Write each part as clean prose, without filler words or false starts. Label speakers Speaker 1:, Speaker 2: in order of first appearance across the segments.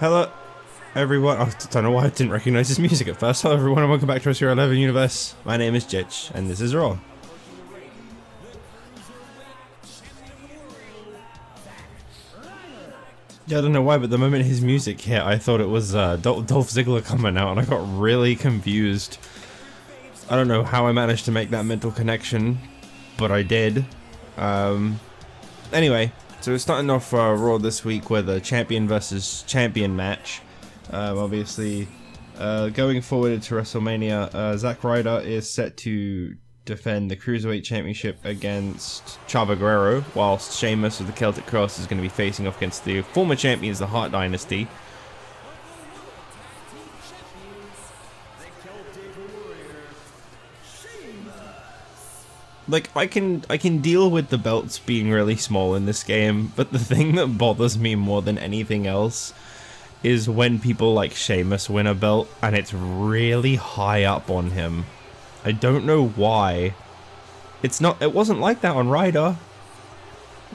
Speaker 1: Hello, everyone. I don't know why I didn't recognize this music at first. Hello, everyone, and welcome back to SARIA'S 11 Universe. My name is Jitch, and this is Raw. Yeah, I don't know why, but the moment his music hit, I thought it was Dolph Ziggler coming out, and I got really confused. I don't know how I managed to make that mental connection, but I did. Anyway. So we're starting off Raw this week with a champion versus champion match. Obviously, going forward into WrestleMania, Zack Ryder is set to defend the Cruiserweight Championship against Chavo Guerrero, whilst Sheamus with the Celtic Cross is going to be facing off against the former champions, the Hart Dynasty. Like, I can deal with the belts being really small in this game, but the thing that bothers me more than anything else is when people like Sheamus win a belt and it's really high up on him. I don't know why. It wasn't like that on Ryder,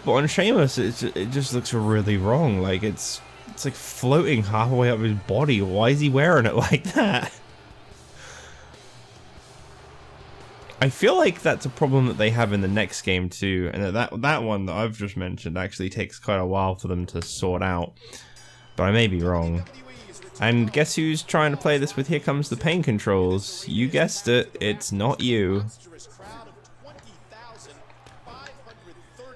Speaker 1: but on Sheamus it just looks really wrong. Like it's like floating halfway up his body. Why is he wearing it like that? I feel like that's a problem that they have in the next game too, and that one that I've just mentioned actually takes quite a while for them to sort out, but I may be wrong. And guess who's trying to play this with Here Comes the Pain controls? You guessed it, it's not you.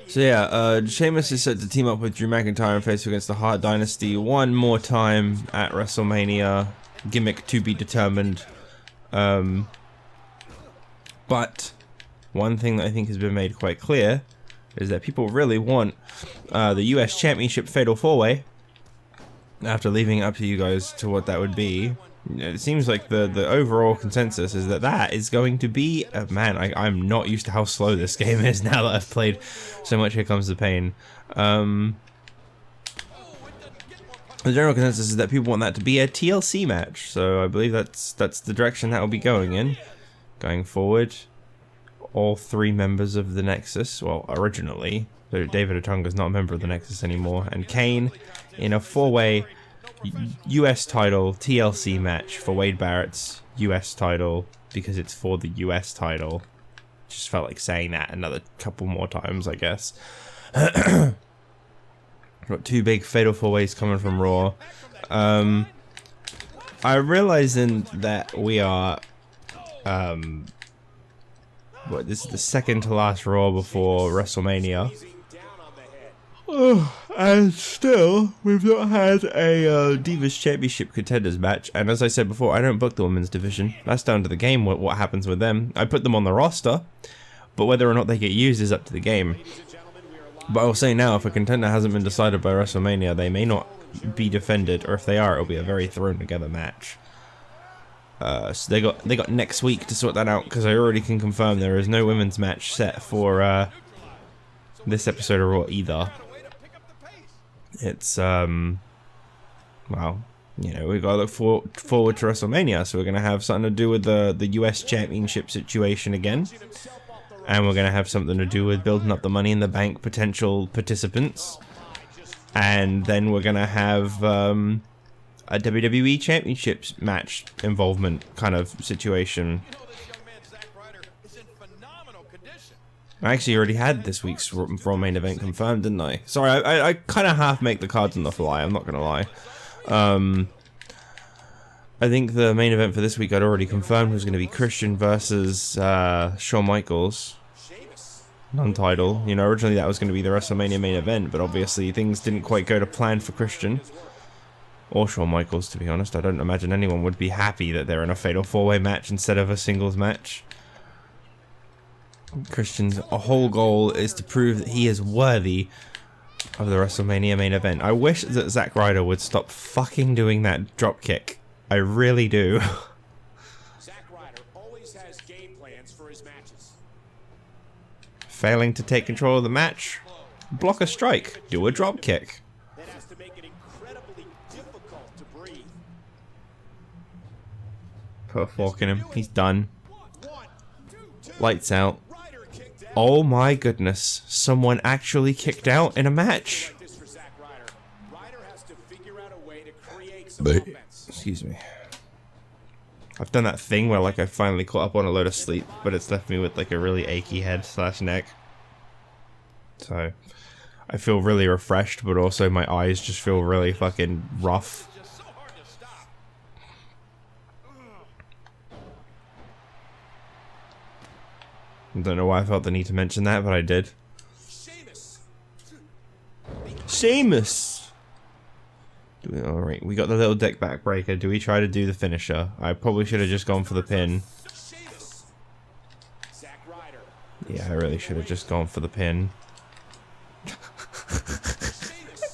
Speaker 1: So yeah, Sheamus is set to team up with Drew McIntyre and face against the Hart Dynasty one more time at WrestleMania. Gimmick to be determined. But one thing that I think has been made quite clear is that people really want the US Championship Fatal 4-Way. After leaving it up to you guys to what that would be, it seems like the overall consensus is that is going to be... man, I'm not used to how slow this game is now that I've played so much Here Comes the Pain. The general consensus is that people want that to be a TLC match, so I believe that's the direction that will be going in. Going forward, all three members of the Nexus, well, originally, so David Otunga's not a member of the Nexus anymore, and Kane in a 4-way US title TLC match for Wade Barrett's US title, because it's for the US title. Just felt like saying that another couple more times, I guess. Got two big Fatal 4-Ways coming from Raw. I'm realizing that we are... this is the second to last Raw before WrestleMania. And still, we've not had a Divas Championship Contenders match. And as I said before, I don't book the women's division. That's down to the game, what happens with them. I put them on the roster, but whether or not they get used is up to the game. But I'll say now, if a contender hasn't been decided by WrestleMania, they may not be defended, or if they are, it'll be a very thrown together match. So they got next week to sort that out, because I already can confirm there is no women's match set for this episode of Raw either. It's well, you know, we gotta look forward to WrestleMania, so we're gonna have something to do with the US Championship situation again, and we're gonna have something to do with building up the Money in the Bank potential participants, and then we're gonna have a WWE Championships match involvement kind of situation. I actually already had this week's Raw main event confirmed, didn't I? Sorry, I kind of half make the cards on the fly, I'm not going to lie. I think the main event for this week I'd already confirmed was going to be Christian versus Shawn Michaels. Non-title. You know, originally that was going to be the WrestleMania main event, but obviously things didn't quite go to plan for Christian. Or Shawn Michaels, to be honest. I don't imagine anyone would be happy that they're in a Fatal 4-Way match instead of a singles match. Christian's whole goal is to prove that he is worthy of the WrestleMania main event. I wish that Zack Ryder would stop fucking doing that dropkick. I really do.
Speaker 2: Zack Ryder always has game plans for his matches.
Speaker 1: Failing to take control of the match, block a strike, do a dropkick. Put a fork in him. He's done. Lights out. Oh my goodness. Someone actually kicked out in a match.
Speaker 2: Ryder has to figure out a way to create some offense.
Speaker 1: Excuse me. I've done that thing where like I finally caught up on a load of sleep, but it's left me with like a really achy head / neck. So I feel really refreshed, but also my eyes just feel really fucking rough. I don't know why I felt the need to mention that, but I did. Sheamus! Alright, we got the little deck backbreaker. Do we try to do the finisher? I probably should have just gone for the pin.
Speaker 2: Zack Ryder.
Speaker 1: Yeah, I really should have just gone for the pin.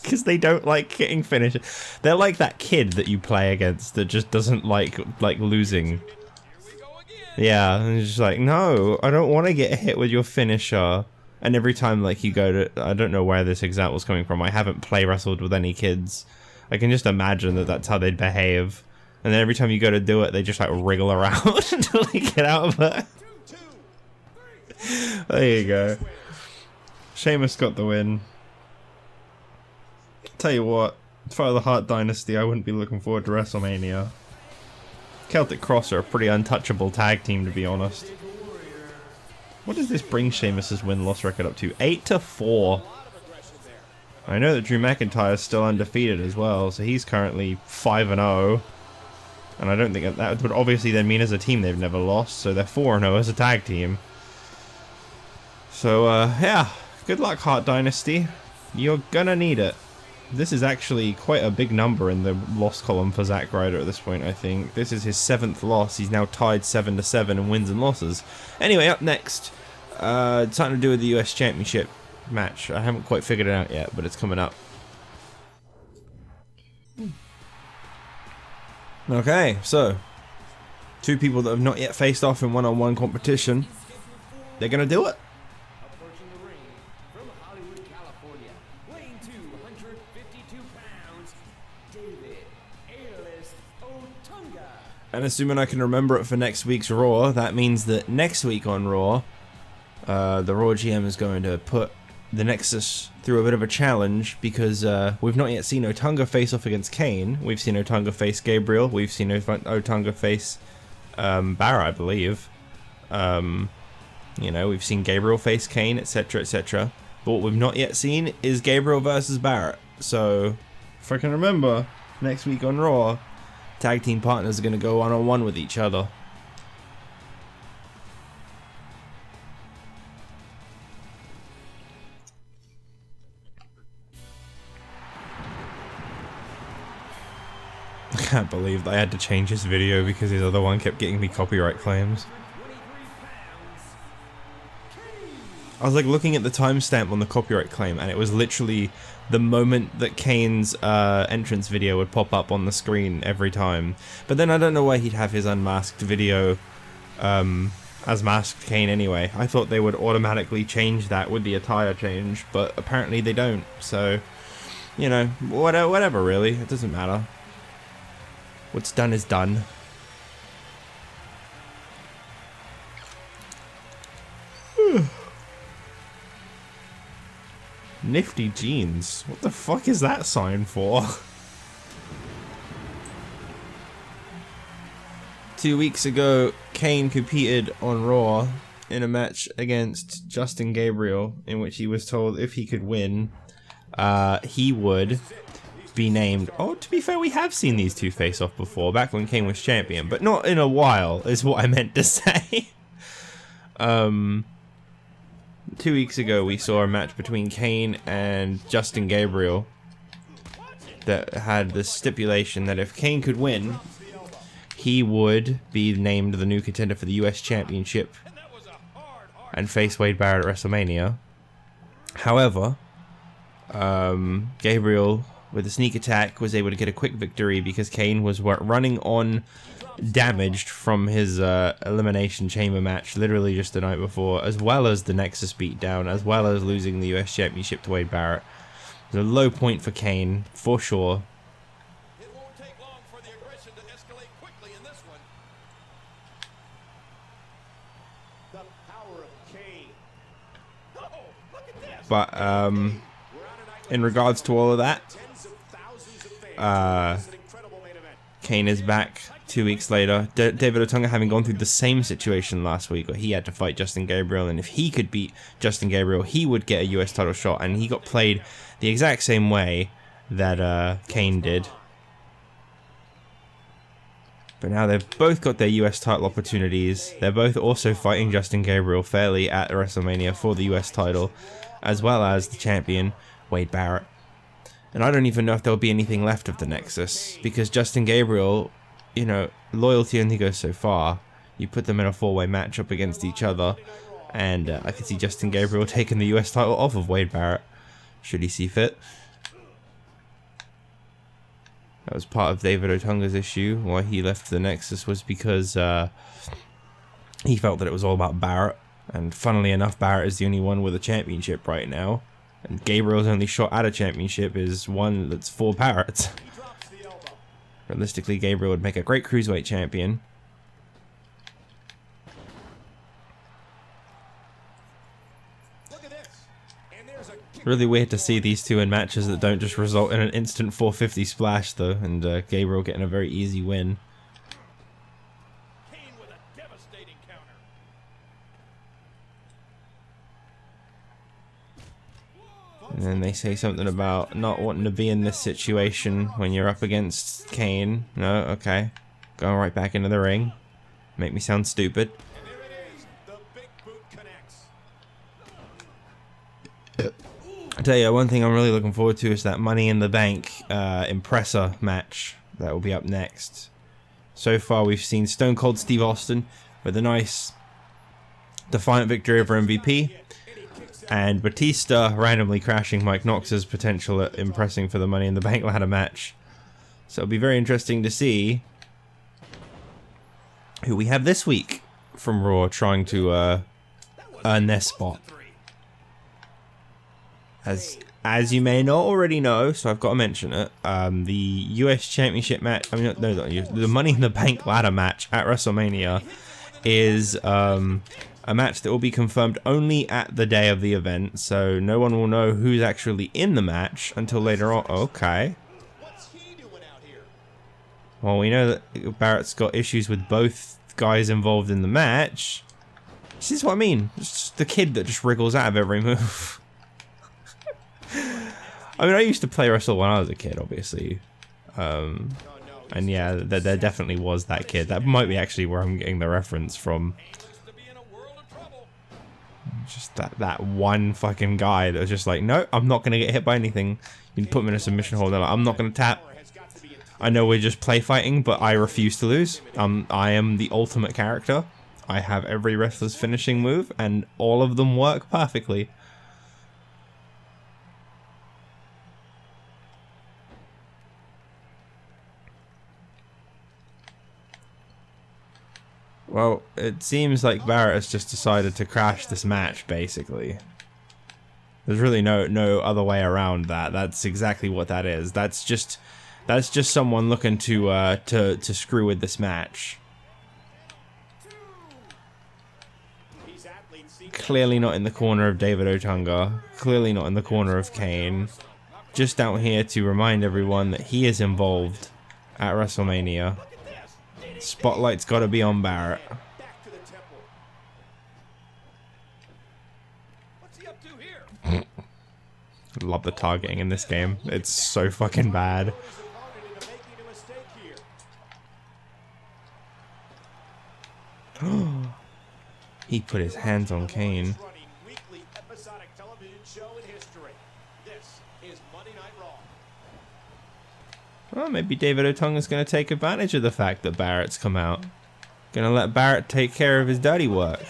Speaker 1: Because they don't like getting finished. They're like that kid that you play against that just doesn't like losing. Yeah, and it's just like, no, I don't want to get hit with your finisher. And every time like you go to, I don't know where this example's coming from. I haven't play wrestled with any kids. I can just imagine that that's how they'd behave. And then every time you go to do it, they just like wriggle around until they get out of it. There you go. Sheamus got the win. Tell you what, as far as the Hart Dynasty, I wouldn't be looking forward to WrestleMania. Celtic Cross are a pretty untouchable tag team, to be honest. What does this bring Sheamus' win-loss record up to? 8-4. I know that Drew McIntyre is still undefeated as well, so he's currently 5-0. And I don't think that would obviously then mean as a team they've never lost, so they're 4-0 as a tag team. So, yeah, good luck, Hart Dynasty. You're gonna need it. This is actually quite a big number in the loss column for Zack Ryder at this point, I think. This is his 7th loss. He's now tied 7-7 in wins and losses. Anyway, up next, something to do with the US Championship match. I haven't quite figured it out yet, but it's coming up. Okay, so, two people that have not yet faced off in one-on-one competition. They're gonna do it.
Speaker 3: Approaching the ring from Hollywood, California, weighing 252 pounds, David Airless Otunga.
Speaker 1: And assuming I can remember it for next week's Raw, that means that next week on Raw, the Raw GM is going to put the Nexus through a bit of a challenge because we've not yet seen Otunga face off against Kane. We've seen Otunga face Gabriel. We've seen Otunga face Barra, I believe. You know, we've seen Gabriel face Kane, etc., etc. But what we've not yet seen is Gabriel versus Barrett. So, if I can remember, next week on Raw, tag team partners are going to go one-on-one with each other. I can't believe that I had to change this video because his other one kept getting me copyright claims. I was like looking at the timestamp on the copyright claim and it was literally the moment that Kane's entrance video would pop up on the screen every time. But then I don't know why he'd have his unmasked video as masked Kane anyway. I thought they would automatically change that with the attire change, but apparently they don't. So, you know, whatever really, it doesn't matter. What's done is done. Nifty jeans. What the fuck is that sign for? 2 weeks ago, Kane competed on Raw in a match against Justin Gabriel, in which he was told if he could win, he would be named. Oh, to be fair, we have seen these two face off before, back when Kane was champion, but not in a while, is what I meant to say. 2 weeks ago, we saw a match between Kane and Justin Gabriel that had the stipulation that if Kane could win, he would be named the new contender for the US Championship and face Wade Barrett at WrestleMania. However, Gabriel, with a sneak attack, was able to get a quick victory because Kane was running on damaged from his Elimination Chamber match literally just the night before, as well as the Nexus beatdown, as well as losing the US Championship to Wade Barrett. It was a low point for Kane, for sure.
Speaker 2: It won't take long for the aggression to escalate quickly in this one. The power of Kane. Oh, look at this.
Speaker 1: But in regards to all of that, Kane is back 2 weeks later. David Otunga having gone through the same situation last week where he had to fight Justin Gabriel, and if he could beat Justin Gabriel, he would get a US title shot, and he got played the exact same way that Kane did. But now they've both got their US title opportunities. They're both also fighting Justin Gabriel fairly at WrestleMania for the US title, as well as the champion, Wade Barrett. And I don't even know if there'll be anything left of the Nexus, because Justin Gabriel, you know, loyalty only goes so far. You put them in a four-way matchup against each other, and I could see Justin Gabriel taking the US title off of Wade Barrett, should he see fit. That was part of David Otunga's issue. Why he left the Nexus was because he felt that it was all about Barrett. And funnily enough, Barrett is the only one with a championship right now. And Gabriel's only shot at a championship is one that's for Barrett. Realistically, Gabriel would make a great Cruiserweight champion. Really weird to see these two in matches that don't just result in an instant 450 splash, though, and Gabriel getting a very easy win.
Speaker 3: Kane with a devastating counter.
Speaker 1: And then they say something about not wanting to be in this situation when you're up against Kane. No, okay. Going right back into the ring. Make me sound stupid.
Speaker 2: And there it is. The big boot connects.
Speaker 1: I tell you, one thing I'm really looking forward to is that Money in the Bank Impressor match that will be up next. So far, we've seen Stone Cold Steve Austin with a nice defiant victory over MVP, and Batista randomly crashing Mike Knox's potential at impressing for the Money in the Bank ladder match. So it'll be very interesting to see who we have this week from Raw trying to earn their spot. As you may not already know, so I've got to mention it, the US Championship match, I mean, no, the Money in the Bank ladder match at WrestleMania is a match that will be confirmed only at the day of the event, so no one will know who's actually in the match until later on. Okay.
Speaker 2: What's he doing out here?
Speaker 1: Well, we know that Barrett's got issues with both guys involved in the match. This is what I mean. It's just the kid that just wriggles out of every move. I mean, I used to play Wrestle when I was a kid, obviously. And yeah, there definitely was that kid. That might be actually where I'm getting the reference from. Just that one fucking guy that was just like, no, I'm not going to get hit by anything. You can put him in a submission hold. I'm not going to tap. I know we're just play fighting, but I refuse to lose. I am the ultimate character. I have every wrestler's finishing move, and all of them work perfectly. Well, it seems like Barrett has just decided to crash this match, basically. There's really no other way around that. That's exactly what that is. That's just someone looking to screw with this match. Clearly not in the corner of David Otunga. Clearly not in the corner of Kane. Just out here to remind everyone that he is involved at WrestleMania. Spotlight's got to be on Barrett.
Speaker 3: What's he up to here?
Speaker 1: Love the targeting in this game. It's so fucking bad. He put his hands on Kane. Well, maybe David Otunga's going to take advantage of the fact that Barrett's come out. Going to let Barrett take care of his dirty work.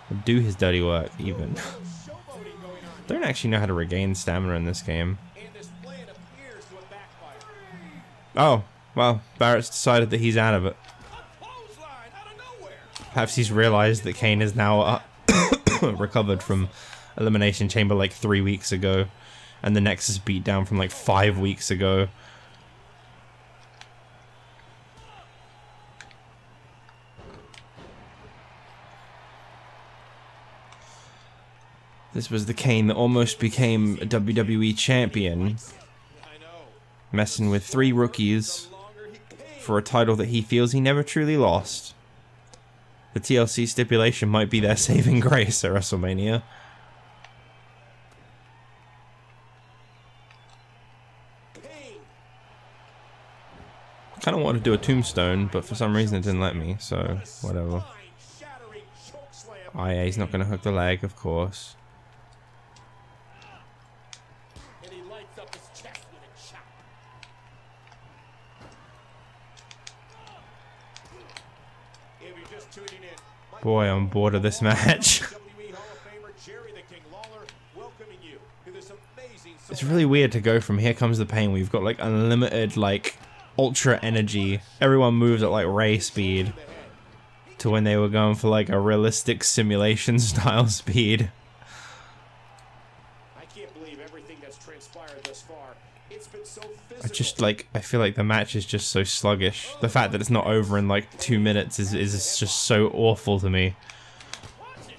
Speaker 1: Or do his dirty work, even. Don't actually know how to regain stamina in this game. Oh, well, Barrett's decided that he's out of it. Perhaps he's realized that Kane is now recovered from Elimination Chamber like 3 weeks ago. And the Nexus beat down from like 5 weeks ago. This was the Kane that almost became a WWE champion.
Speaker 2: I know.
Speaker 1: Messing with 3 rookies for a title that he feels he never truly lost. The TLC stipulation might be their saving grace at WrestleMania. I kind of wanted to do a tombstone, but for some reason it didn't let me, so whatever. IA's not going to hook the leg, of course. Boy, I'm bored of this match. It's really weird to go from Here Comes the Pain, where you've got like unlimited, like, ultra energy. Everyone moves at like ray speed. To when they were going for like a realistic simulation style speed.
Speaker 2: I can't believe everything that's transpired thus far. It's been so physical.
Speaker 1: I feel like the match is just so sluggish. The fact that it's not over in like 2 minutes is just so awful to me.
Speaker 3: Watch it.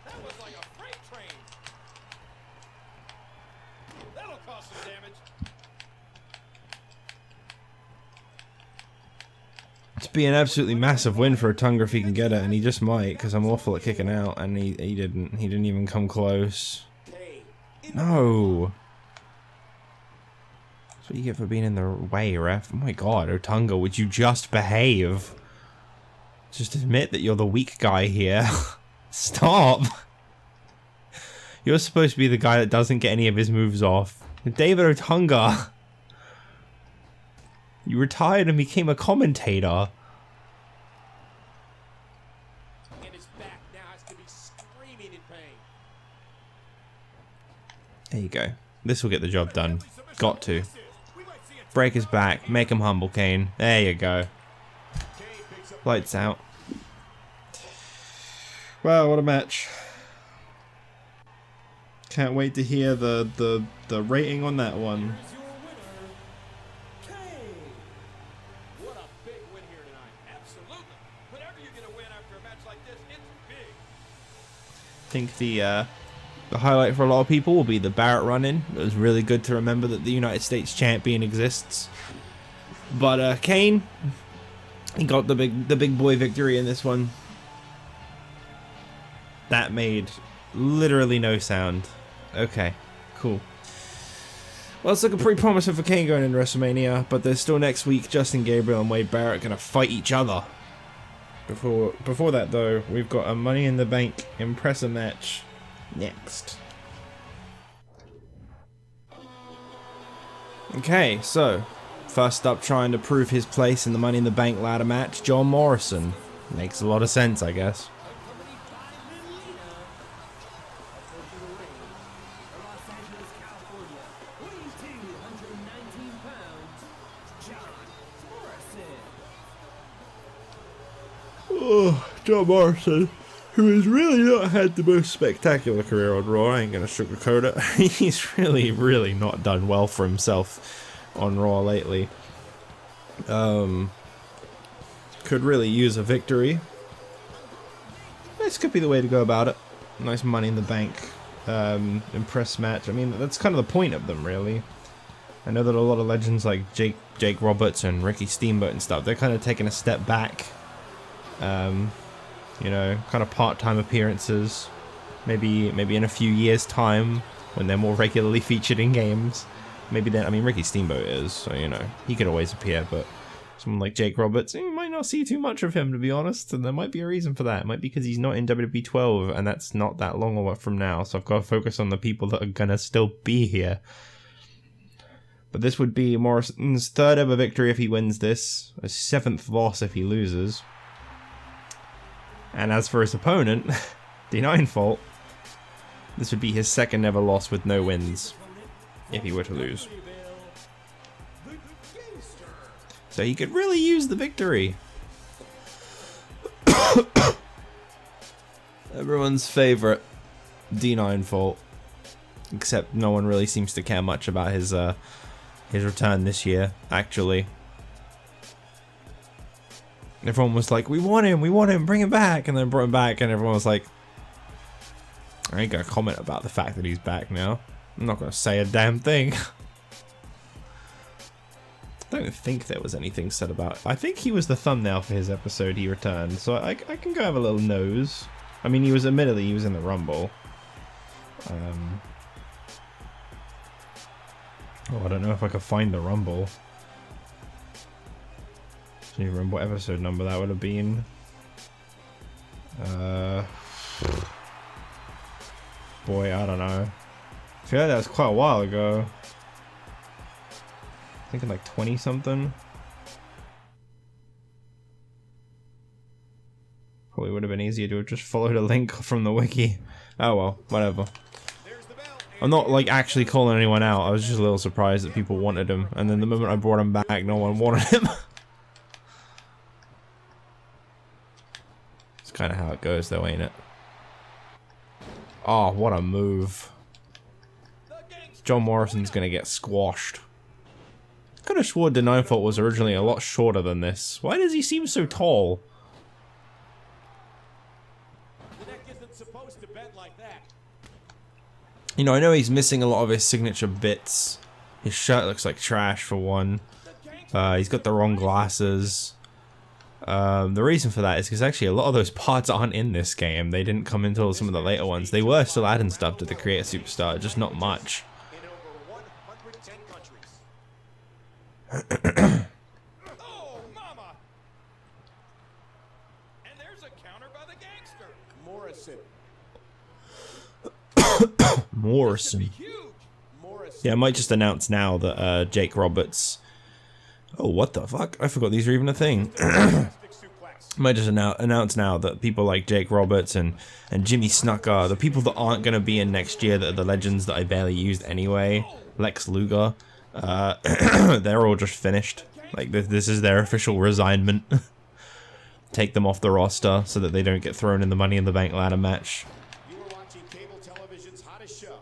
Speaker 3: That was like a freight train. That'll cause some damage.
Speaker 1: It'd be an absolutely massive win for Otunga if he can get it, and he just might, because I'm awful at kicking out, and he didn't. He didn't even come close. No. That's what you get for being in the way, ref. Oh my god, Otunga, would you just behave? Just admit that you're the weak guy here. Stop. You're supposed to be the guy that doesn't get any of his moves off. David Otunga. You retired and became a commentator.
Speaker 2: And his back now has to be screaming in pain.
Speaker 1: There you go. This will get the job done. Got to. Break his back. Make him humble, Kane. There you go. Lights out. Wow, what a match. Can't wait to hear the rating on that one.
Speaker 3: What a big win here tonight. Absolutely. Whenever you get a win after a match like this, it's big.
Speaker 1: I think the highlight for a lot of people will be the Barrett run-in. It was really good to remember that the United States champion exists. But Kane, he got the big boy victory in this one. That made literally no sound. Okay, cool. Well, it's looking pretty promising for Kane going into WrestleMania, but there's still next week Justin Gabriel and Wade Barrett going to fight each other. Before that, though, we've got a Money in the Bank impressive match next. Okay, so first up, trying to prove his place in the Money in the Bank ladder match, John Morrison. Makes a lot of sense, I guess. Oh, John Morrison, who has really not had the most spectacular career on Raw, I ain't gonna sugarcoat it. He's really not done well for himself on Raw lately. Could really use a victory. This could be the way to go about it. Nice Money in the Bank impress match. I mean, that's kind of the point of them, really. I know that a lot of legends like Jake Roberts and Ricky Steamboat and stuff, they're kind of taking a step back. You know, kind of part-time appearances. Maybe in a few years' time, when they're more regularly featured in games. Maybe then, I mean, Ricky Steamboat is, so, you know, he could always appear, but someone like Jake Roberts, you might not see too much of him, to be honest, and there might be a reason for that. It might be because he's not in WWE 12, and that's not that long from now, so I've got to focus on the people that are gonna still be here. But this would be Morrison's 3rd ever victory if he wins this, a 7th loss if he loses. And as for his opponent, D9 this would be his 2nd ever loss with no wins, if he were to lose. So he could really use the victory. Everyone's favourite, D9 except no one really seems to care much about his return this year, actually. Everyone was like, we want him, bring him back, and then brought him back, and everyone was like, I ain't gonna comment about the fact that he's back now. I'm not gonna say a damn thing. I don't think there was anything said about it. I think he was the thumbnail for his episode he returned, so I can go have a little nose. I mean, he was in the Rumble. Oh, I don't know if I could find the Rumble. Do you remember what episode number that would have been? Boy, I don't know. I feel like that was quite a while ago. I think like 20 something. Probably would have been easier to have just followed a link from the wiki. Oh well, whatever. I'm not like actually calling anyone out. I was just a little surprised that people wanted him, and then the moment I brought him back, no one wanted him. It's kind of how it goes, though, ain't it? Oh, what a move! John Morrison's gonna get squashed. I could have sworn the 9-foot was originally a lot shorter than this. Why does he seem so tall?
Speaker 2: The neck isn't supposed to bend like that.
Speaker 1: You know, I know he's missing a lot of his signature bits. His shirt looks like trash, for one. He's got the wrong glasses. The reason for that is because actually a lot of those parts aren't in this game. They didn't come until some of the later ones. They were still adding stuff to the Create a Superstar, just not much.
Speaker 2: In over 110 countries.
Speaker 3: Oh, mama! And there's a counter by the gangster.
Speaker 2: Morrison.
Speaker 1: Morrison.
Speaker 3: Huge.
Speaker 2: Morrison.
Speaker 1: Yeah, I might just announce now that Jake Roberts... Oh, what the fuck? I forgot these were even a thing. Might just announce now that people like Jake Roberts and Jimmy Snuka, the people that aren't going to be in next year, that are the legends that I barely used anyway, Lex Luger, they're all just finished. Like, this is their official resignment. Take them off the roster so that they don't get thrown in the Money in the Bank ladder match.
Speaker 2: You were watching cable television's hottest show,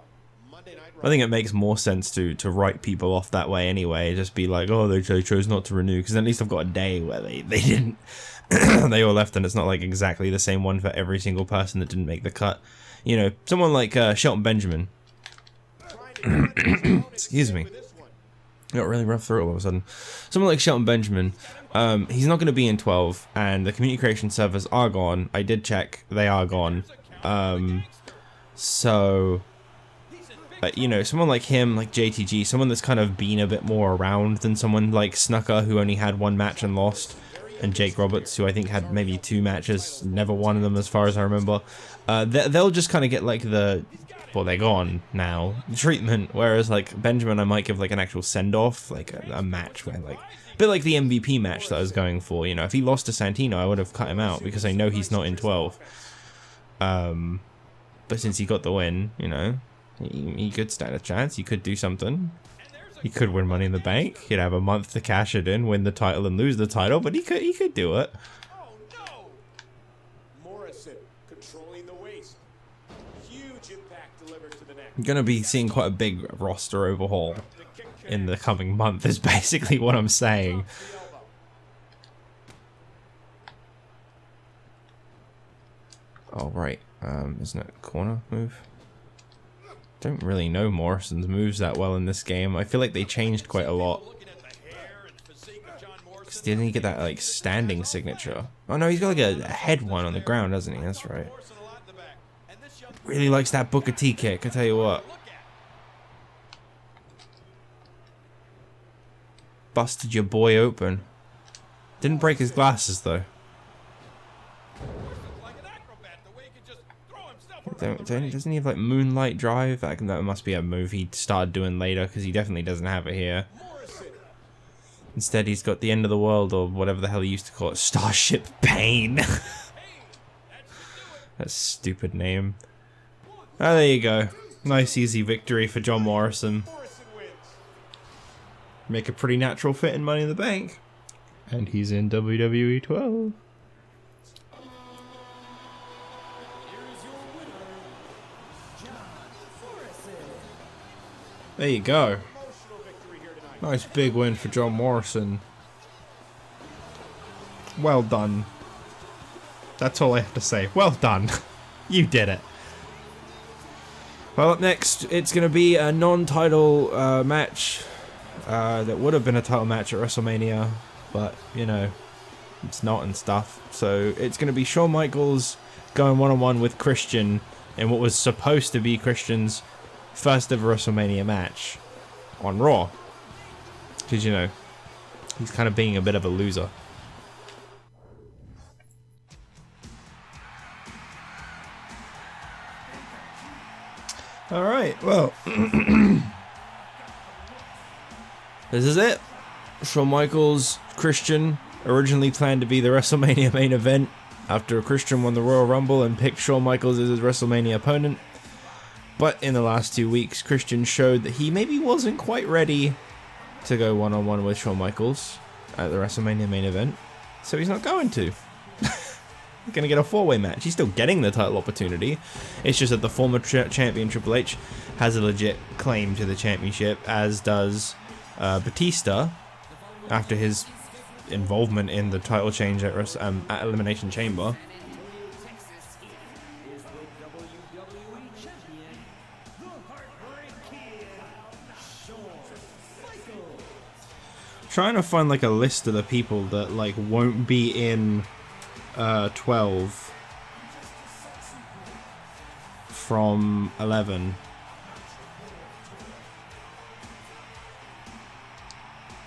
Speaker 2: Monday Night
Speaker 1: I think it makes more sense to write people off that way anyway. Just be like, oh, they chose not to renew, because at least I've got a day where they didn't. They all left, and it's not like exactly the same one for every single person that didn't make the cut. You know, someone like Shelton Benjamin. Excuse me. I got really rough throat all of a sudden. Someone like Shelton Benjamin, he's not going to be in 12, and the community creation servers are gone. I did check, they are gone. So... you know, someone like him, like JTG, someone that's kind of been a bit more around than someone like Snuka, who only had one match and lost, and Jake Roberts, who I think had maybe 2 matches, never won them as far as I remember. They'll just kind of get like the, well, they're gone now, treatment, whereas like Benjamin, I might give like an actual send-off, like a match where like, a bit like the MVP match that I was going for, you know, if he lost to Santino, I would have cut him out because I know he's not in 12. But since he got the win, you know, he could stand a chance. He could do something. He could win Money in the Bank. He'd have a month to cash it in, win the title, and lose the title. But he could do it.
Speaker 2: Oh no! Morrison controlling the waist. Huge impact delivered to the neck.
Speaker 1: I'm gonna be seeing quite a big roster overhaul in the coming month. Is basically what I'm saying. Oh right, isn't it a corner move? Don't really know Morrison's moves that well in this game. I feel like they changed quite a lot. Because didn't he get that like standing signature? Oh no, he's got like a head one on the ground, doesn't he? That's right. Really likes that Booker T kick, I tell you what. Busted your boy open. Didn't break his glasses though. Doesn't he have like Moonlight Drive? That must be a move he started doing later, because he definitely doesn't have it here. Instead, he's got the End of the World, or whatever the hell he used to call it, Starship Pain. That stupid name. Oh, there you go. Nice easy victory for John Morrison. Make a pretty natural fit in Money in the Bank. And he's in WWE 12. There you go. Nice big win for John Morrison. Well done. That's all I have to say. Well done. You did it. Well, up next, it's going to be a non-title match. that would have been a title match at WrestleMania, but you know, it's not and stuff. So it's going to be Shawn Michaels going one-on-one with Christian in what was supposed to be Christian's first ever WrestleMania match on Raw, because you know, he's kind of being a bit of a loser. Alright, well, this is it. Shawn Michaels, Christian, originally planned to be the WrestleMania main event after Christian won the Royal Rumble and picked Shawn Michaels as his WrestleMania opponent. But in the last 2 weeks, Christian showed that he maybe wasn't quite ready to go one-on-one with Shawn Michaels at the WrestleMania main event, so he's not going to. He's going to get a 4-way match. He's still getting the title opportunity. It's just that the former champion Triple H has a legit claim to the championship, as does Batista after his involvement in the title change at Elimination Chamber. Trying to find like a list of the people that like won't be in 12 from 11,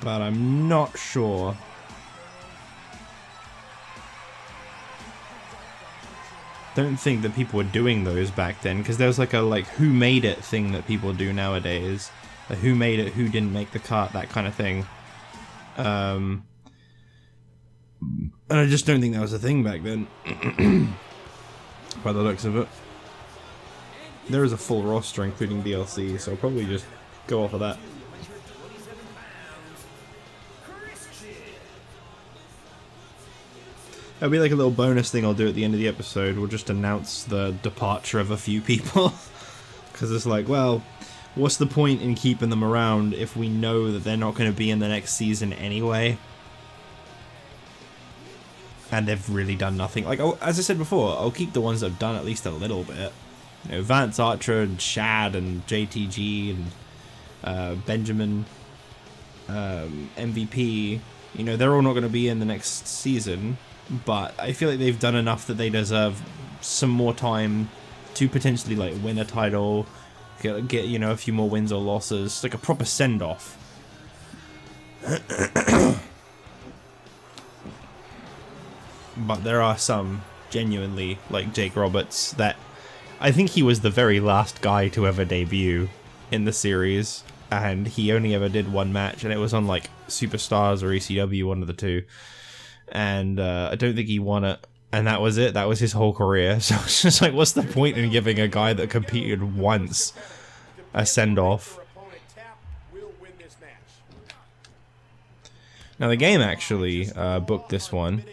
Speaker 1: but I'm not sure. Don't think that people were doing those back then, because there was like a who made it thing that people do nowadays, like who made it, who didn't make the cut, that kind of thing. And I just don't think that was a thing back then, by the looks of it. There is a full roster, including DLC, so I'll probably just go off of that. It'll be like a little bonus thing I'll do at the end of the episode. We'll just announce the departure of a few people. Because it's like, well, what's the point in keeping them around if we know that they're not going to be in the next season anyway? And they've really done nothing. Like, as I said before, I'll keep the ones that have done at least a little bit. You know, Vance Archer and Shad and JTG and Benjamin, MVP. You know, they're all not going to be in the next season. But I feel like they've done enough that they deserve some more time to potentially like win a title, get you know, a few more wins or losses, like a proper send-off. But there are some, genuinely, like Jake Roberts, that I think he was the very last guy to ever debut in the series, and he only ever did one match, and it was on like Superstars or ECW, one of the two, and I don't think he won it, and that was it. That was his whole career. So it's just like, what's the point in giving a guy that competed once a send-off? Now the game actually booked this one.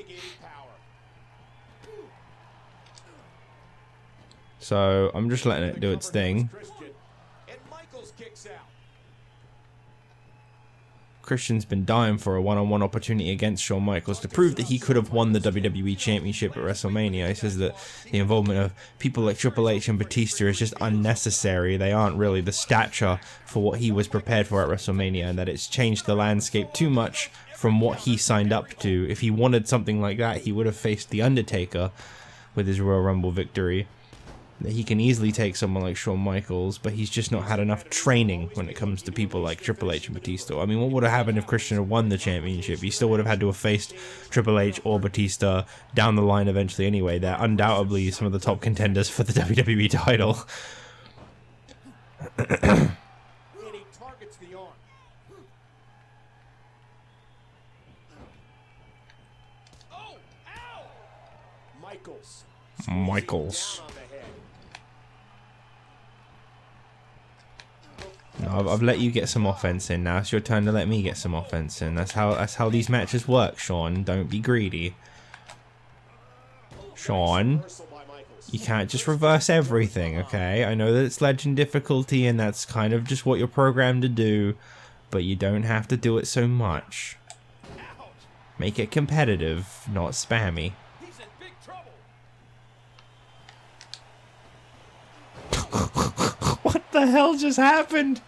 Speaker 1: So I'm just letting it do its thing. Christian's been dying for a one-on-one opportunity against Shawn Michaels to prove that he could have won the WWE Championship at WrestleMania. He says that the involvement of people like Triple H and Batista is just unnecessary. They aren't really the stature for what he was prepared for at WrestleMania, and that it's changed the landscape too much from what he signed up to. If he wanted something like that, he would have faced The Undertaker with his Royal Rumble victory. That he can easily take someone like Shawn Michaels, but he's just not had enough training when it comes to people like Triple H and Batista. I mean, what would have happened if Christian had won the championship? He still would have had to have faced Triple H or Batista down the line eventually anyway. They're undoubtedly some of the top contenders for the WWE title.
Speaker 2: And he targets the arm. Oh, ow! Michaels.
Speaker 1: No, I've let you get some offense in. Now it's your turn to let me get some offense in. That's how these matches work, Shawn. Don't be greedy. Shawn, you can't just reverse everything, okay? I know that it's legend difficulty and that's kind of just what you're programmed to do, but you don't have to do it so much. Make it competitive, not spammy.
Speaker 3: He's in big trouble.
Speaker 1: What the hell just happened?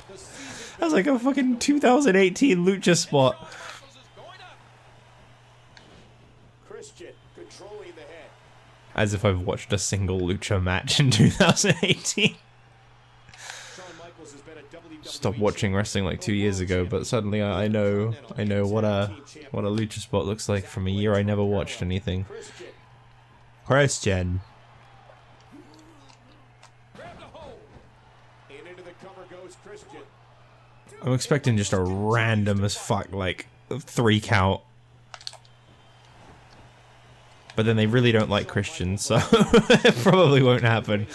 Speaker 1: That's like a fucking 2018 lucha spot.
Speaker 2: Christian controlling the head.
Speaker 1: As if I've watched a single lucha match in 2018. Stopped watching wrestling like 2 years ago, but suddenly I know what a lucha spot looks like from a year I never watched anything. Christian. I'm expecting just a random as fuck like 3 count. But then they really don't like Christian, so it probably won't happen.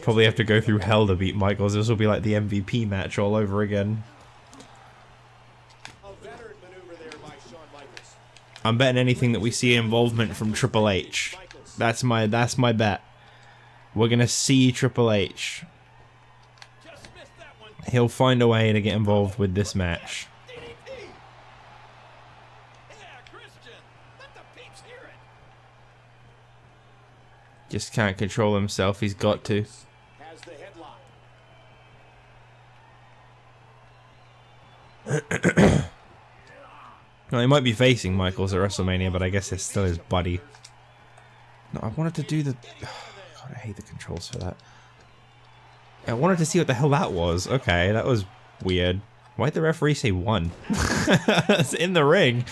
Speaker 1: Probably have to go through hell to beat Michaels. This will be like the MVP match all over again. I'm betting anything that we see involvement from Triple H. That's my bet. We're gonna see Triple H. He'll find a way to get involved with this match. Just can't control himself. He's got to. Well, he might be facing Michaels at WrestleMania, but I guess it's still his buddy. No, I wanted to do the... God, I hate the controls for that. I wanted to see what the hell that was. Okay, that was weird. Why'd the referee say 1? It's in the ring.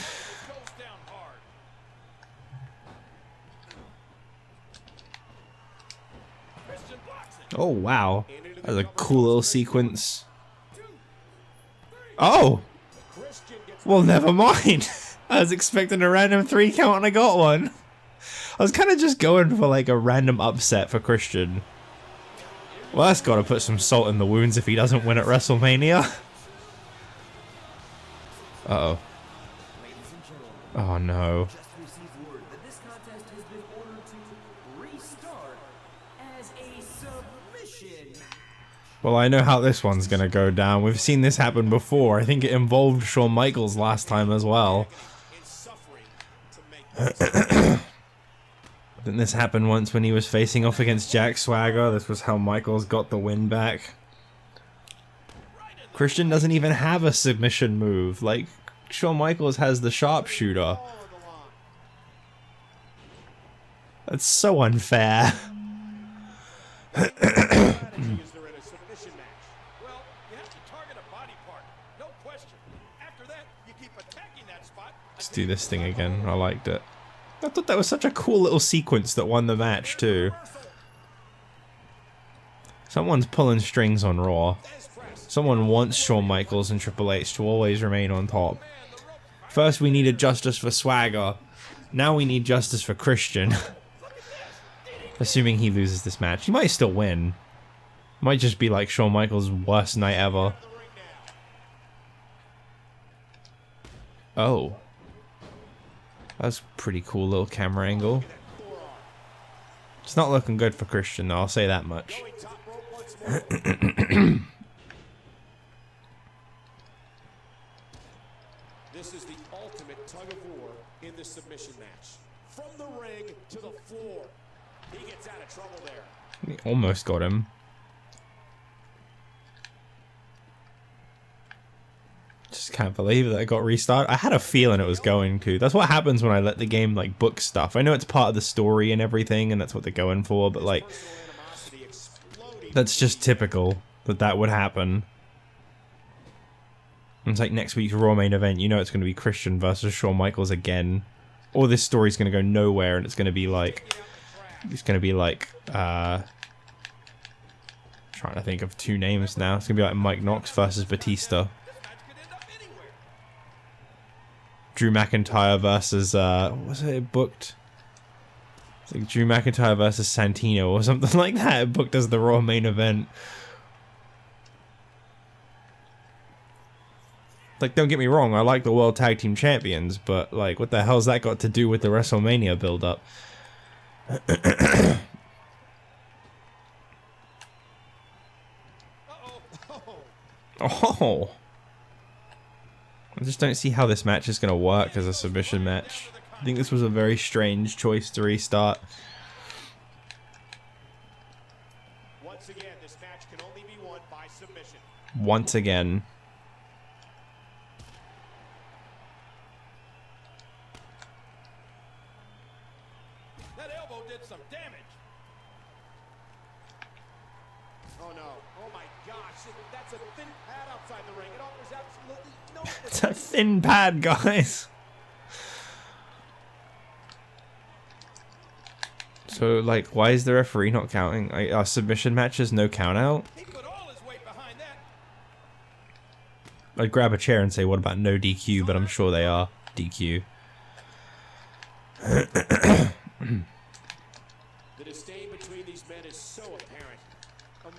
Speaker 1: Oh, wow. That was a cool little sequence. Oh! Well, never mind. I was expecting a random 3 count and I got one. I was kind of just going for like a random upset for Christian. Well, that's got to put some salt in the wounds if he doesn't win at WrestleMania. Uh-oh. Oh, no. Well, I know how this one's gonna go down. We've seen this happen before. I think it involved Shawn Michaels last time as well. Didn't this happen once when he was facing off against Jack Swagger? This was how Michaels got the win back. Christian doesn't even have a submission move. Like, Shawn Michaels has the sharpshooter. That's so unfair. Let's do this thing again. I liked it. I thought that was such a cool little sequence that won the match too. Someone's pulling strings on Raw. Someone wants Shawn Michaels and Triple H to always remain on top. First we needed justice for Swagger. Now we need justice for Christian. Assuming he loses this match. He might still win. Might just be like Shawn Michaels' worst night ever. Oh. That's a pretty cool little camera angle. It's not looking good for Christian though, I'll say that much.
Speaker 2: This is the ultimate tug of war in the submission match. From the ring to the floor. He gets out of trouble there.
Speaker 1: He almost got him. Just can't believe that it got restarted. I had a feeling it was going to. That's what happens when I let the game like book stuff. I know it's part of the story and everything, and that's what they're going for, but like, that's just typical that would happen. It's like next week's Raw main event. You know it's going to be Christian versus Shawn Michaels again, or this story's going to go nowhere, and it's going to be like, trying to think of 2 names now. It's going to be like Mike Knox versus Batista. Drew McIntyre versus, what was it booked? It's like Drew McIntyre versus Santino or something like that. It booked as the Raw main event. Like, don't get me wrong, I like the World Tag Team Champions, but, like, what the hell's that got to do with the WrestleMania build-up? Oh! I just don't see how this match is going to work as a submission match. I think this was a very strange choice to restart.
Speaker 2: Once again, this match can only be won by submission.
Speaker 1: once again.
Speaker 3: That elbow did some damage.
Speaker 2: Oh no. Oh my gosh. That's a thin pad outside the ring. It offers absolutely no.
Speaker 1: It's a thin pad, guys. So, like, why is the referee not counting? Are submission matches no count out?
Speaker 3: He put all his weight behind that.
Speaker 1: I'd grab a chair and say, what about no DQ? But I'm sure they are DQ.
Speaker 2: The disdain between these men is so apparent.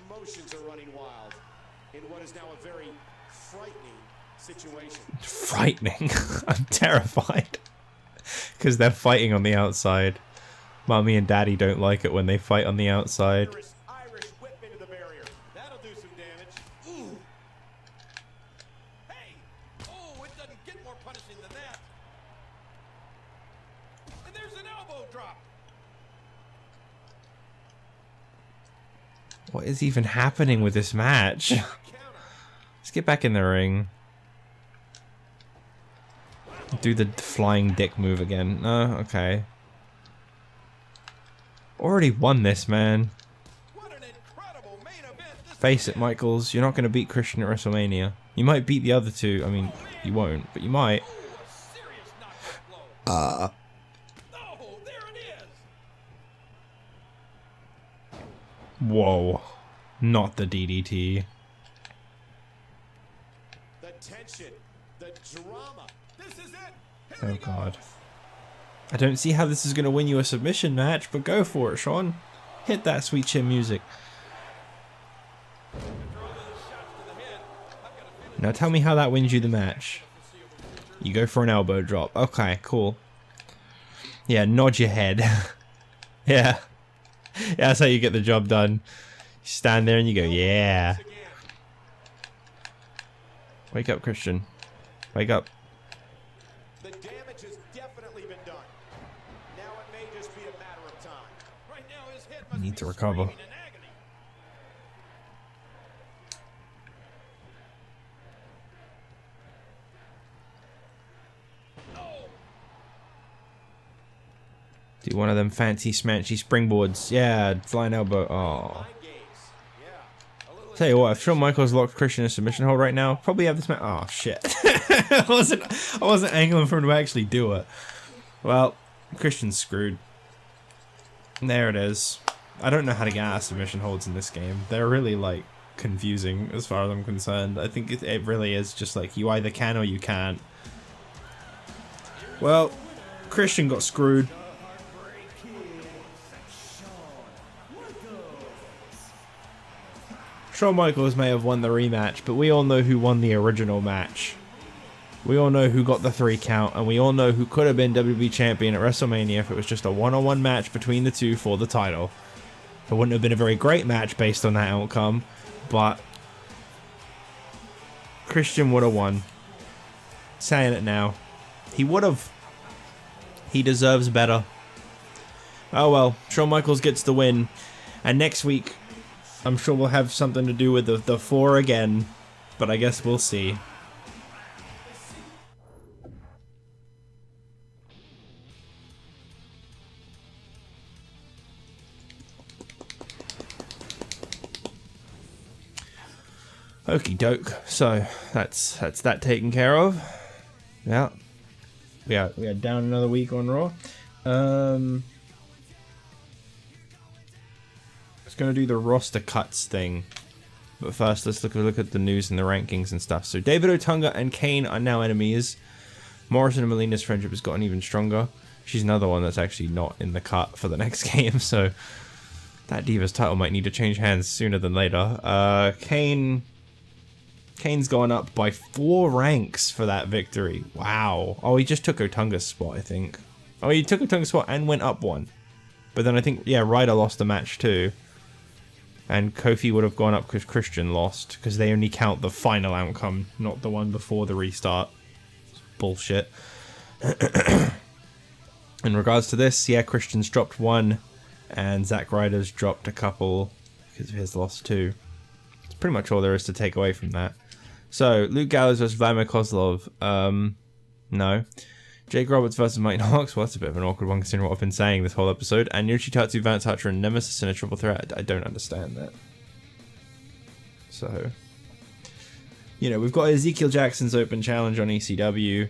Speaker 2: Emotions are running wild in what is now a very frightening situation.
Speaker 1: Frightening. I'm terrified. Because they're fighting on the outside. Mommy and Daddy don't like it when they fight on the outside.
Speaker 2: Irish whip into the barrier.
Speaker 3: That'll do some damage. Ooh. Hey! Oh, it doesn't get more punishing than that. And there's an elbow drop.
Speaker 1: What is even happening with this match?
Speaker 3: Counter.
Speaker 1: Let's get back in the ring. Do the flying dick move again. Okay. Already won this, man.
Speaker 3: What an incredible main event this
Speaker 1: Face it, Michaels. You're not going to beat Christian at WrestleMania. You might beat the other two. I mean, you won't, but you might.
Speaker 3: Oh, a serious knockback blow. Oh, there it is.
Speaker 1: Whoa. Not the DDT.
Speaker 2: The tension, the drama.
Speaker 3: This is it. Here
Speaker 1: Oh,
Speaker 3: we go.
Speaker 1: God. I don't see how this is going to win you a submission match, but go for it, Shawn. Hit that sweet chin music. Now tell me how that wins you the match. You go for an elbow drop. Okay, cool. Yeah, nod your head. Yeah. Yeah, that's how you get the job done. You stand there and you go, yeah. Wake up, Christian. Wake up.
Speaker 2: The damage has definitely been done. Now it may just be a matter of time.
Speaker 3: Right now, his head must
Speaker 1: Need
Speaker 3: be
Speaker 1: to recover.
Speaker 3: screaming in agony.
Speaker 1: Do one of them fancy smanchy springboards. Yeah, flying elbow. Oh.
Speaker 2: Mind games. Yeah. A little
Speaker 1: Tell you what, if Shawn Michaels locked Christian in a submission hold right now, probably have this match. Oh shit! I wasn't angling for him to actually do it. Well, Christian's screwed. There it is. I don't know how to get out of submission holds in this game. They're really like confusing as far as I'm concerned. I think it really is just like you either can or you can't. Well, Christian got screwed. Shawn Michaels may have won the rematch, but we all know who won the original match. We all know who got the 3 count, and we all know who could have been WWE Champion at WrestleMania if it was just a one-on-one match between the two for the title. It wouldn't have been a very great match based on that outcome, but Christian would have won. Saying it now. He would have. He deserves better. Oh well, Shawn Michaels gets the win, and next week I'm sure we'll have something to do with the 4 again, but I guess we'll see. Okie doke. So that's that taken care of. Yeah, we are down another week on Raw. Going to do the roster cuts thing, but first let's look at the news and the rankings and stuff. So David Otunga and Kane are now enemies. Morrison and Melina's friendship has gotten even stronger. She's another one that's actually not in the cut for the next game, so that Divas title might need to change hands sooner than later. Kane's gone up by 4 ranks for that victory. Wow. Oh, he just took Otunga's spot, I think. Oh, he took Otunga's spot and went up 1. But then I think, yeah, Ryder lost the match too. And Kofi would have gone up because Christian lost, because they only count the final outcome, not the one before the restart. It's bullshit. In regards to this, yeah, Christian's dropped 1, and Zack Ryder's dropped a couple because of his loss too. It's pretty much all there is to take away from that. So, Luke Gallows versus Vladimir Kozlov. No. Jake Roberts versus Mike Knox. Well, that's a bit of an awkward one considering what I've been saying this whole episode. And Yoshitatsu, Vance Archer, and Nemesis in a triple threat. I don't understand that. So, you know, we've got Ezekiel Jackson's Open Challenge on ECW.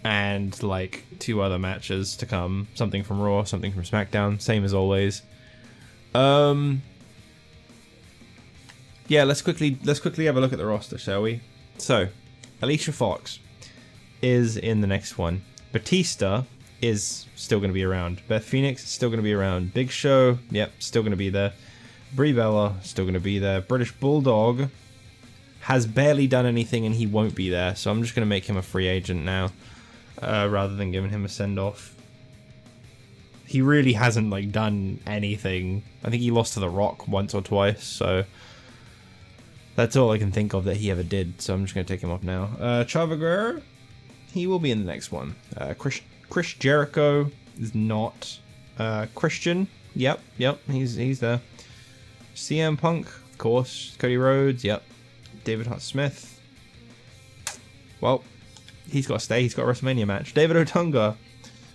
Speaker 1: And, like, 2 other matches to come. Something from Raw, something from SmackDown. Same as always. Yeah, let's quickly have a look at the roster, shall we? So, Alicia Fox is in the next one. Batista is still going to be around. Beth Phoenix is still going to be around. Big Show, yep, still going to be there. Brie Bella, still going to be there. British Bulldog has barely done anything and he won't be there. So I'm just going to make him a free agent now, rather than giving him a send-off. He really hasn't, like, done anything. I think he lost to The Rock once or twice, so that's all I can think of that he ever did. So I'm just going to take him off now. Chavo Guerrero, he will be in the next one. Chris Jericho is not. Christian, yep, he's there. CM Punk, of course. Cody Rhodes, yep. David Hart Smith. Well, he's got to stay. He's got a WrestleMania match. David Otunga,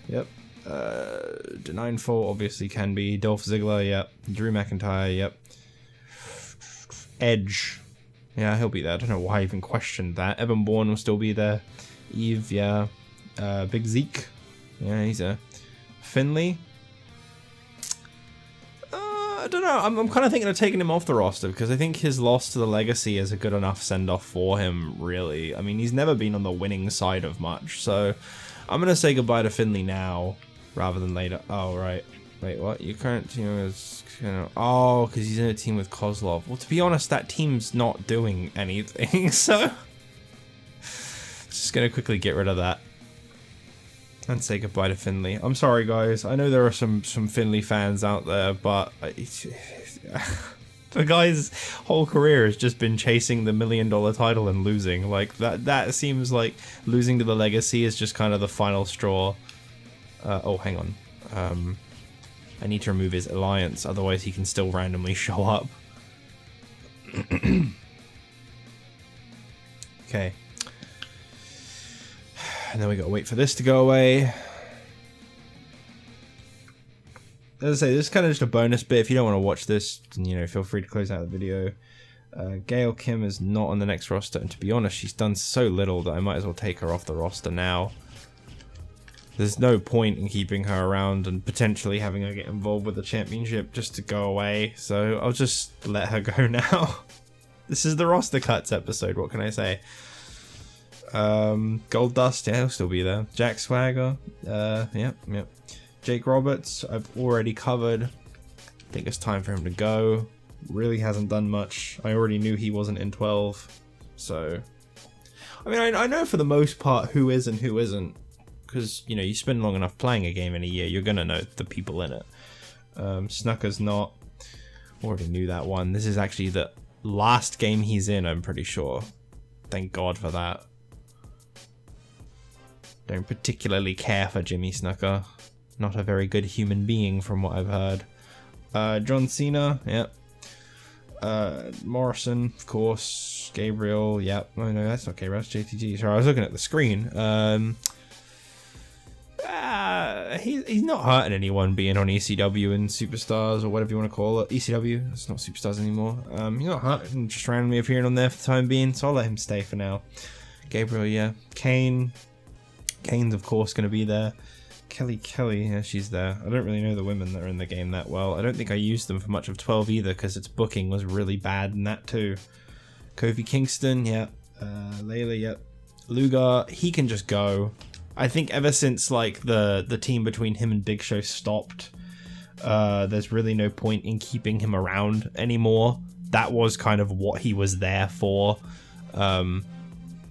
Speaker 1: yep. Deneinful obviously can be. Dolph Ziggler, yep. Drew McIntyre, yep. Edge, yeah, he'll be there. I don't know why I even questioned that. Evan Bourne will still be there. Eve, yeah. Big Zeke, yeah, he's there. Finley, I don't know. I'm kind of thinking of taking him off the roster because I think his loss to the Legacy is a good enough send-off for him, really. I mean, he's never been on the winning side of much, so I'm going to say goodbye to Finley now rather than later. Oh, right. Wait, what? Your current team is... Oh, because he's in a team with Kozlov. Well, to be honest, that team's not doing anything, so... Just going to quickly get rid of that. And say goodbye to Finley. I'm sorry, guys. I know there are some Finley fans out there, but... the guy's whole career has just been chasing the $1 million title and losing. Like, that seems like losing to the Legacy is just kind of the final straw. Oh, hang on. I need to remove his alliance, otherwise he can still randomly show up. Okay. And then we gotta wait for this to go away. As I say, this is kind of just a bonus bit. If you don't want to watch this, then, you know, feel free to close out the video. Gail Kim is not on the next roster, and to be honest, she's done so little that I might as well take her off the roster now. There's no point in keeping her around and potentially having her get involved with the championship just to go away, so I'll just let her go now. This is the roster cuts episode, what can I say? Gold Dust, yeah, he'll still be there. Jack Swagger, yep. Jake Roberts, I've already covered. I think it's time for him to go. Really hasn't done much. I already knew he wasn't in 12, so... I mean, I know for the most part who is and who isn't, because, you know, you spend long enough playing a game in a year, you're gonna know the people in it. Snuka's not. Already knew that one. This is actually the last game he's in, I'm pretty sure. Thank God for that. Don't particularly care for Jimmy Snuka. Not a very good human being from what I've heard. John Cena, yep. Morrison, of course. Gabriel, yep. Oh no, that's not Gabriel, that's JTG. Sorry, I was looking at the screen. He's not hurting anyone being on ECW and Superstars or whatever you want to call it. ECW, it's not Superstars anymore. He's not hurting, just randomly appearing on there for the time being, so I'll let him stay for now. Gabriel, yeah. Kane. Kane's of course going to be there. Kelly, yeah, she's there. I don't really know the women that are in the game that well. I don't think I used them for much of 12 either because its booking was really bad in that too. Kofi Kingston, yeah. Layla, yep. Luger, he can just go. I think ever since like the team between him and Big Show stopped, there's really no point in keeping him around anymore. That was kind of what he was there for.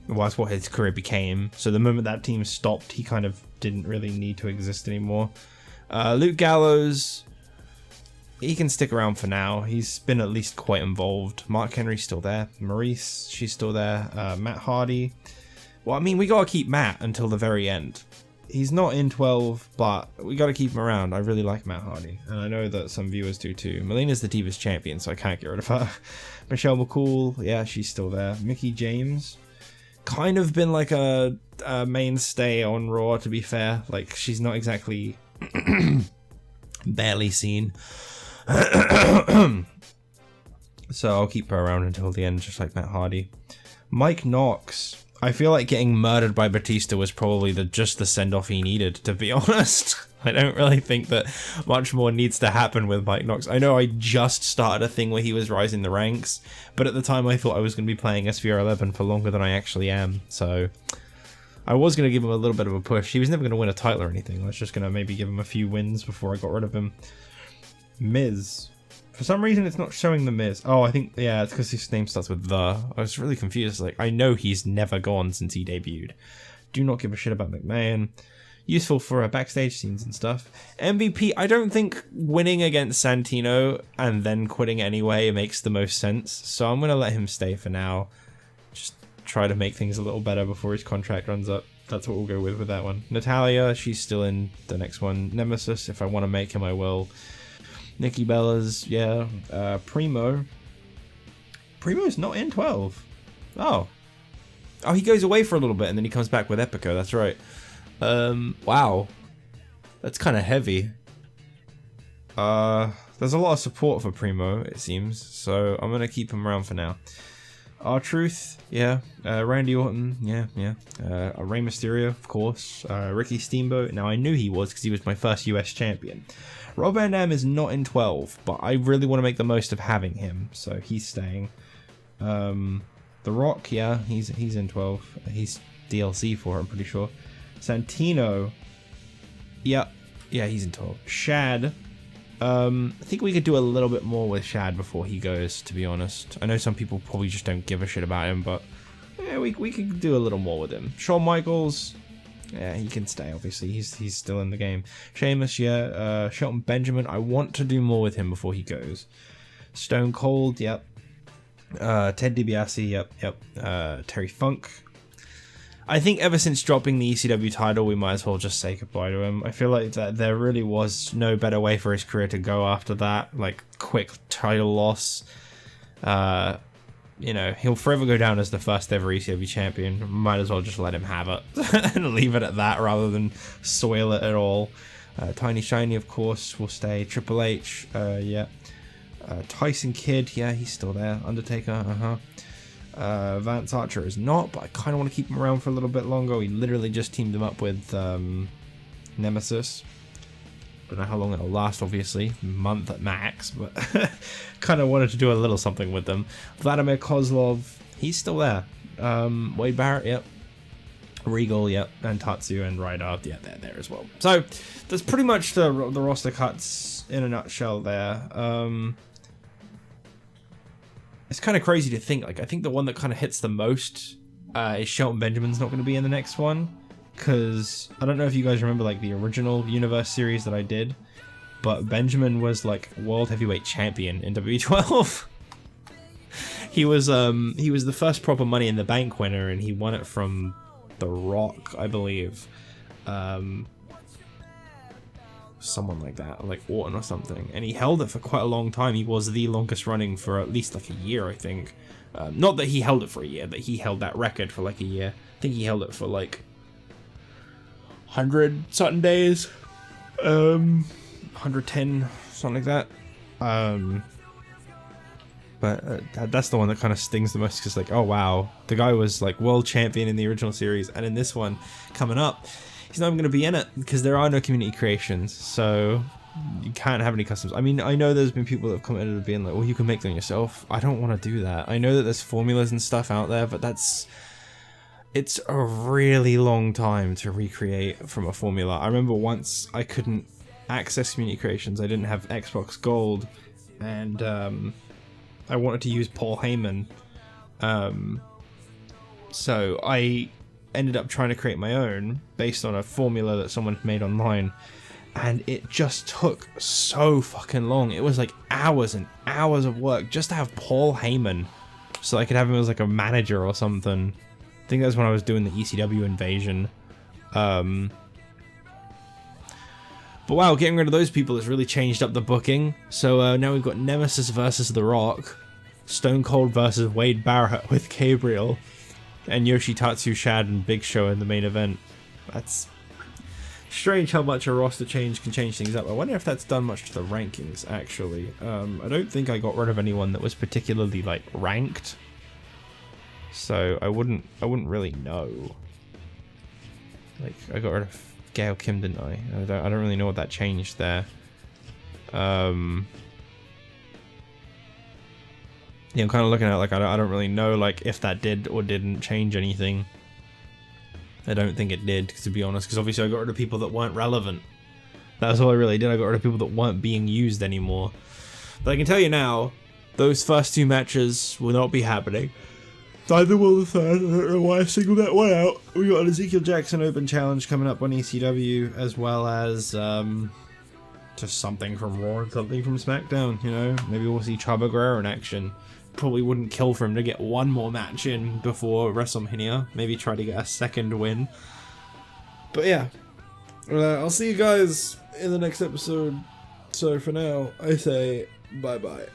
Speaker 1: Well, that's what his career became. So the moment that team stopped, he kind of didn't really need to exist anymore. Luke Gallows, he can stick around for now. He's been at least quite involved. Mark Henry's still there. Maurice, she's still there. Matt Hardy. Well, I mean, we gotta keep Matt until the very end. he's not in 12, but we got to keep him around. I really like Matt Hardy, and I know that some viewers do too. Melina's the Divas champion, so I can't get rid of her. Michelle McCool, yeah, she's still there. Mickie James, kind of been like a mainstay on Raw, to be fair. Like, she's not exactly barely seen. So I'll keep her around until the end, just like Matt Hardy. Mike Knox, I feel like getting murdered by Batista was probably just the send-off he needed, to be honest. I don't really think that much more needs to happen with Mike Knox. I know I just started a thing where he was rising the ranks, but at the time I thought I was going to be playing SVR 11 for longer than I actually am, so I was going to give him a little bit of a push. He was never going to win a title or anything. I was just going to maybe give him a few wins before I got rid of him. Miz. For some reason, it's not showing the Miz. Oh, I think, yeah, it's because his name starts with the. I was really confused. Like, I know he's never gone since he debuted. Do not give a shit about McMahon. Useful for backstage scenes and stuff. MVP, I don't think winning against Santino and then quitting anyway makes the most sense. So I'm going to let him stay for now. Just try to make things a little better before his contract runs up. That's what we'll go with that one. Natalia, she's still in the next one. Nemesis, if I want to make him, I will. Nikki Bella's, yeah. Primo. Primo's not in 12. Oh, he goes away for a little bit and then he comes back with Epico. That's right. Wow. That's kind of heavy. There's a lot of support for Primo, it seems. So I'm going to keep him around for now. R-Truth, yeah. Randy Orton, yeah. Rey Mysterio, of course. Ricky Steamboat. Now, I knew he was because he was my first US champion. Rob Van Dam is not in 12, but I really want to make the most of having him, so he's staying. The Rock, yeah, he's in 12. He's DLC for it, I'm pretty sure. Santino, yeah, he's in 12. Shad, I think we could do a little bit more with Shad before he goes, to be honest. I know some people probably just don't give a shit about him, but yeah, we could do a little more with him. Shawn Michaels, yeah, he can stay, obviously. He's still in the game. Sheamus, yeah. Shelton Benjamin, I want to do more with him before he goes. Stone Cold, yep. Ted DiBiase, yep. Terry Funk. I think ever since dropping the ECW title, we might as well just say goodbye to him. I feel like that there really was no better way for his career to go after that. Like, quick title loss. You know, he'll forever go down as the first ever ECW champion. Might as well just let him have it and leave it at that rather than soil it at all. Tiny Shiny, of course, will stay. Triple H, yeah. Tyson Kidd, yeah, he's still there. Undertaker, Vance Archer is not, but I kind of want to keep him around for a little bit longer. We literally just teamed him up with Nemesis. Don't know how long it'll last, obviously. Month at max, but kind of wanted to do a little something with them. Vladimir Kozlov, he's still there. Wade Barrett, yep. Regal, yep. And Tatsu and Ryder, yeah, they're there as well. So that's pretty much the roster cuts in a nutshell there. It's kind of crazy to think. Like, I think the one that kind of hits the most is Shelton Benjamin's not going to be in the next one. Because I don't know if you guys remember like the original Universe series that I did, but Benjamin was like World Heavyweight Champion in WWE12. He was the first proper Money in the Bank winner, and he won it from The Rock, I believe. Someone like that, like Orton or something, and he held it for quite a long time. He was the longest running for at least like a year, I think. Not that he held it for a year, but he held that record for like a year. I think he held it for like 100 something days, 110, something like that. But that's the one that kind of stings the most, because like, oh wow, the guy was like world champion in the original series, and in this one coming up, he's not even going to be in it because there are no community creations, so you can't have any customs. I mean, I know there's been people that have commented and being like, well, you can make them yourself. I don't want to do that. I know that there's formulas and stuff out there, but it's a really long time to recreate from a formula. I remember once I couldn't access community creations. I didn't have Xbox Gold, and I wanted to use Paul Heyman. So I ended up trying to create my own based on a formula that someone made online, and it just took so fucking long. It was like hours and hours of work just to have Paul Heyman so I could have him as like a manager or something. I think that's when I was doing the ECW invasion. But wow, getting rid of those people has really changed up the booking. So now we've got Nemesis versus The Rock, Stone Cold versus Wade Barrett with Gabriel, and Yoshitatsu, Shad, and Big Show in the main event. That's strange how much a roster change can change things up. I wonder if that's done much to the rankings, actually. I don't think I got rid of anyone that was particularly, like, ranked. So I wouldn't really know. Like, I got rid of Gail Kim, didn't I? I don't really know what that changed there. Yeah, I'm kind of looking at it like I don't really know like if that did or didn't change anything. I don't think it did, to be honest, because obviously I got rid of people that weren't relevant. That's all I really did. I got rid of people that weren't being used anymore. But I can tell you now, those first 2 matches will not be happening. Neither will the third. I don't know why I singled that one out. We got an Ezekiel Jackson Open Challenge coming up on ECW, as well as just something from Raw and something from SmackDown. You know, maybe we'll see Chavo Guerrero in action. Probably wouldn't kill for him to get one more match in before WrestleMania. Maybe try to get a second win. But yeah, I'll see you guys in the next episode. So for now, I say bye bye.